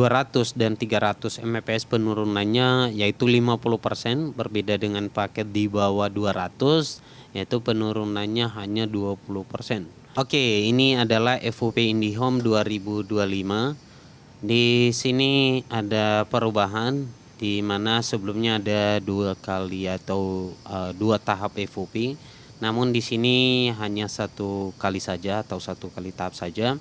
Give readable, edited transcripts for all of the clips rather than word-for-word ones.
200 dan 300 Mbps penurunannya yaitu 50%, berbeda dengan paket di bawah 200 yaitu penurunannya hanya 20%. Oke, ini adalah FOP IndiHome 2025. Di sini ada perubahan di mana sebelumnya ada 2 kali atau 2 tahap FOP. Namun di sini hanya 1 kali saja atau 1 kali tahap saja.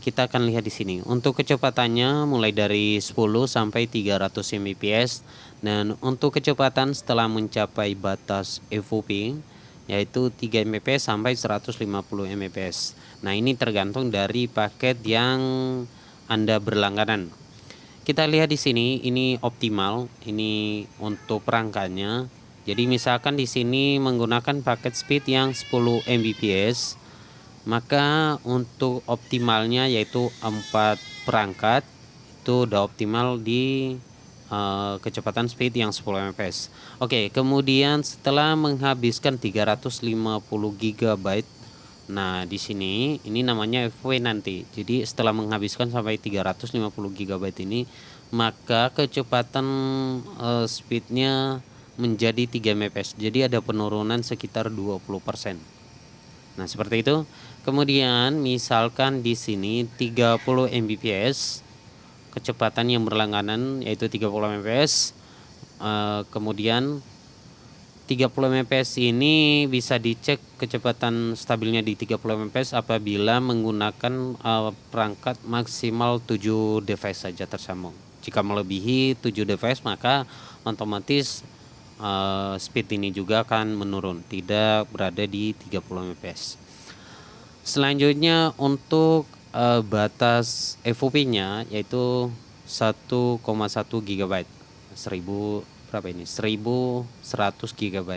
Kita akan lihat di sini. Untuk kecepatannya mulai dari 10 sampai 300 Mbps, dan untuk kecepatan setelah mencapai batas FOP yaitu 3 Mbps sampai 150 Mbps. Nah, ini tergantung dari paket yang Anda berlangganan. Kita lihat di sini, ini optimal, ini untuk perangkatnya. Jadi misalkan di sini menggunakan paket speed yang 10 Mbps, maka untuk optimalnya yaitu 4 perangkat itu udah optimal di kecepatan speed yang 10 Mbps. Oke, kemudian setelah menghabiskan 350 GB, nah di sini ini namanya FW nanti. Jadi setelah menghabiskan sampai 350 GB ini, maka kecepatan speednya menjadi 3 Mbps. Jadi ada penurunan sekitar 20%. Nah, seperti itu. Kemudian misalkan di sini 30 Mbps kecepatan yang berlangganan yaitu 30 Mbps. Kemudian 30 Mbps ini bisa dicek kecepatan stabilnya di 30 Mbps apabila menggunakan perangkat maksimal 7 device saja tersambung. Jika melebihi 7 device maka otomatis speed ini juga akan menurun, tidak berada di 30 Mbps. Selanjutnya untuk batas FOP-nya yaitu 1,1 GB, 1000 berapa ini? 1100 GB.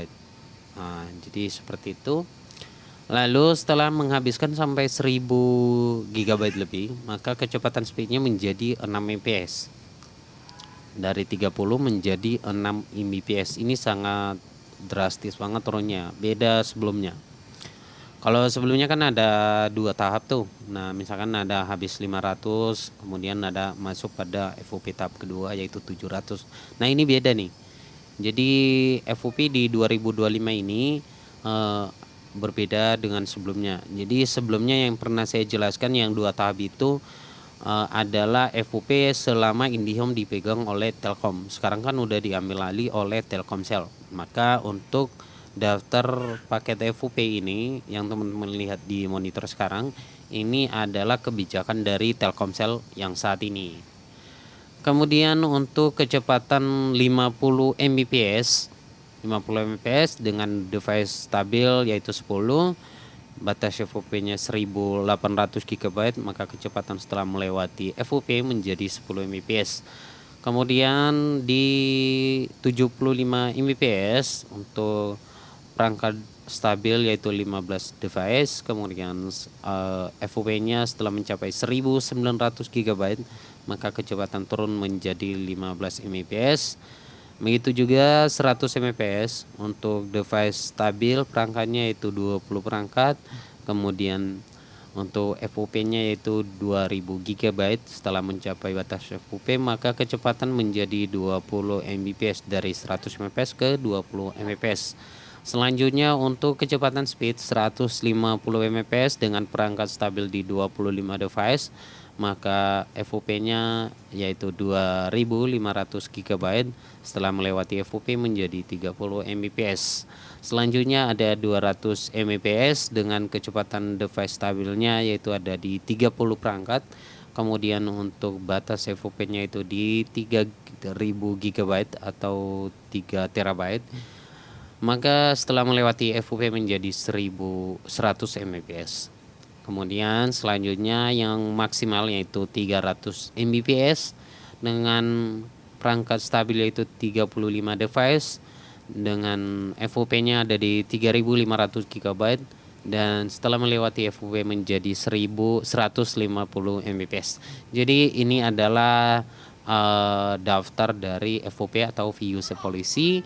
Nah, jadi seperti itu. Lalu setelah menghabiskan sampai 1000 GB lebih, maka kecepatan speednya menjadi 6 Mbps. Dari 30 menjadi 6 Mbps. Ini sangat drastis banget turunnya, beda sebelumnya. Kalau sebelumnya kan ada 2 tahap tuh. Nah, misalkan ada habis 500, kemudian ada masuk pada FOP tahap kedua yaitu 700. Nah, ini beda nih. Jadi FOP di 2025 ini berbeda dengan sebelumnya. Jadi sebelumnya yang pernah saya jelaskan yang 2 tahap itu adalah FOP selama IndiHome dipegang oleh Telkom. Sekarang kan udah diambil alih oleh Telkomsel. Maka untuk daftar paket FOP ini yang teman-teman lihat di monitor sekarang ini adalah kebijakan dari Telkomsel yang saat ini. Kemudian untuk kecepatan 50 Mbps dengan device stabil yaitu 10, batas FOP-nya 1800 GB, maka kecepatan setelah melewati FOP menjadi 10 Mbps. Kemudian di 75 Mbps untuk perangkat stabil yaitu 15 device, kemudian FOP-nya setelah mencapai 1900 GB, maka kecepatan turun menjadi 15 Mbps. Begitu juga 100 Mbps untuk device stabil perangkatnya yaitu 20 perangkat, kemudian untuk FOP-nya yaitu 2000 GB. Setelah mencapai batas FOP maka kecepatan menjadi 20 Mbps, dari 100 Mbps ke 20 Mbps. Selanjutnya untuk kecepatan speed 150 Mbps dengan perangkat stabil di 25 device, maka FOP-nya yaitu 2500 GB. Setelah melewati FOP menjadi 30 Mbps. Selanjutnya ada 200 Mbps dengan kecepatan device stabilnya yaitu ada di 30 perangkat. Kemudian untuk batas FOP-nya itu di 3000 GB atau 3 TB. Maka setelah melewati FOP menjadi 1100 Mbps. Kemudian selanjutnya yang maksimal yaitu 300 Mbps dengan perangkat stabil yaitu 35 device dengan FOP-nya ada di 3500 GB, dan setelah melewati FOP menjadi 1150 Mbps. Jadi ini adalah daftar dari FOP atau View Policy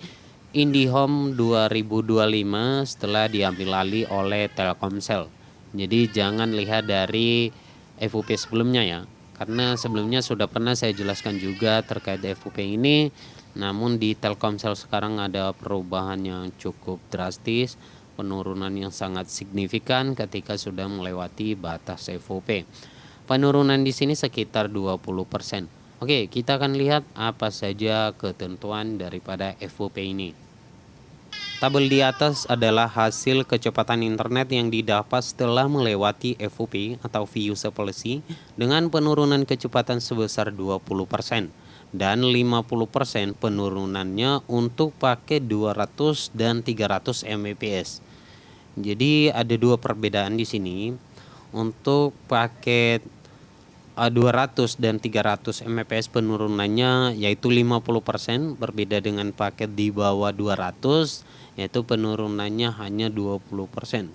IndiHome 2025 setelah diambil alih oleh Telkomsel. Jadi jangan lihat dari FOP sebelumnya ya. karena sebelumnya sudah pernah saya jelaskan juga terkait FOP ini. Namun di Telkomsel sekarang ada perubahan yang cukup drastis, penurunan yang sangat signifikan ketika sudah melewati batas FOP. Penurunan di sini sekitar 20%. Oke, kita akan lihat apa saja ketentuan daripada FOP ini. Tabel di atas adalah hasil kecepatan internet yang didapat setelah melewati FOP atau View Policy dengan penurunan kecepatan sebesar 20% dan 50% penurunannya untuk paket 200 dan 300 Mbps. Jadi ada dua perbedaan di sini. Untuk paket 200 dan 300 Mbps penurunannya yaitu 50%, berbeda dengan paket di bawah 200 yaitu penurunannya hanya 20%.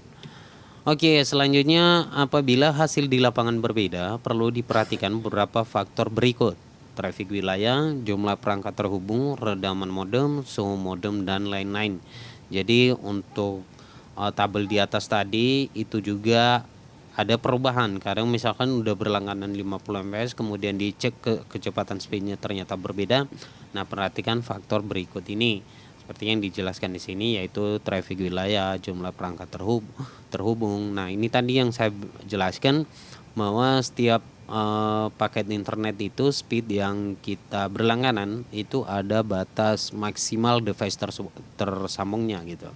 Oke, selanjutnya apabila hasil di lapangan berbeda, perlu diperhatikan beberapa faktor berikut: trafik wilayah, jumlah perangkat terhubung, redaman modem, suhu modem, dan lain-lain. Jadi untuk tabel di atas tadi itu juga ada perubahan. Kadang misalkan udah berlangganan 50 Mbps kemudian dicek kecepatan speednya ternyata berbeda. Nah, perhatikan faktor berikut ini seperti yang dijelaskan di sini, yaitu trafik wilayah, jumlah perangkat terhubung. Nah, ini tadi yang saya jelaskan bahwa setiap paket internet itu speed yang kita berlangganan itu ada batas maksimal device tersambungnya gitu.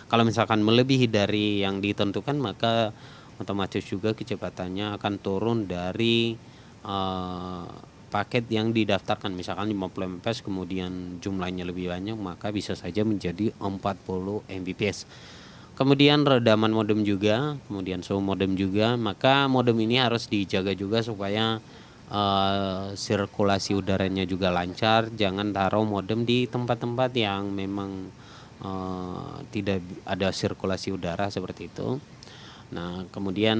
Kalau misalkan melebihi dari yang ditentukan, maka otomatis juga kecepatannya akan turun dari paket yang didaftarkan. Misalkan 50 Mbps kemudian jumlahnya lebih banyak, maka bisa saja menjadi 40 Mbps. Kemudian redaman modem juga, kemudian suhu modem juga. Maka modem ini harus dijaga juga supaya sirkulasi udaranya juga lancar. Jangan taruh modem di tempat-tempat yang memang tidak ada sirkulasi udara seperti itu. Nah, kemudian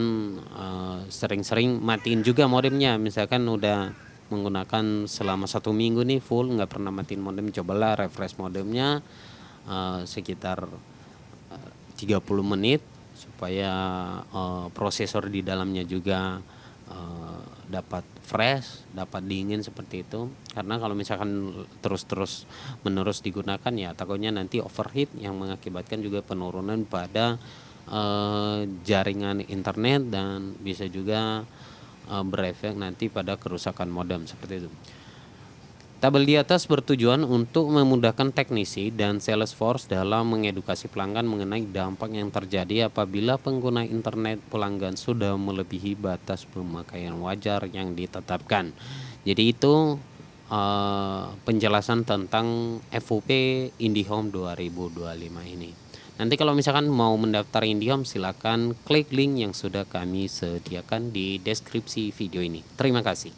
sering-sering matiin juga modemnya. Misalkan udah menggunakan selama 1 minggu nih full nggak pernah matiin modem, cobalah refresh modemnya sekitar 30 menit supaya prosesor di dalamnya juga dapat fresh, dapat dingin seperti itu. Karena kalau misalkan terus menerus digunakan, ya takutnya nanti overheat yang mengakibatkan juga penurunan pada jaringan internet dan bisa juga berefek nanti pada kerusakan modem seperti itu. Tabel di atas bertujuan untuk memudahkan teknisi dan Salesforce dalam mengedukasi pelanggan mengenai dampak yang terjadi apabila pengguna internet pelanggan sudah melebihi batas pemakaian wajar yang ditetapkan. Jadi itu penjelasan tentang FOP IndiHome 2025 ini. Nanti kalau misalkan mau mendaftar IndiHome, silakan klik link yang sudah kami sediakan di deskripsi video ini. Terima kasih.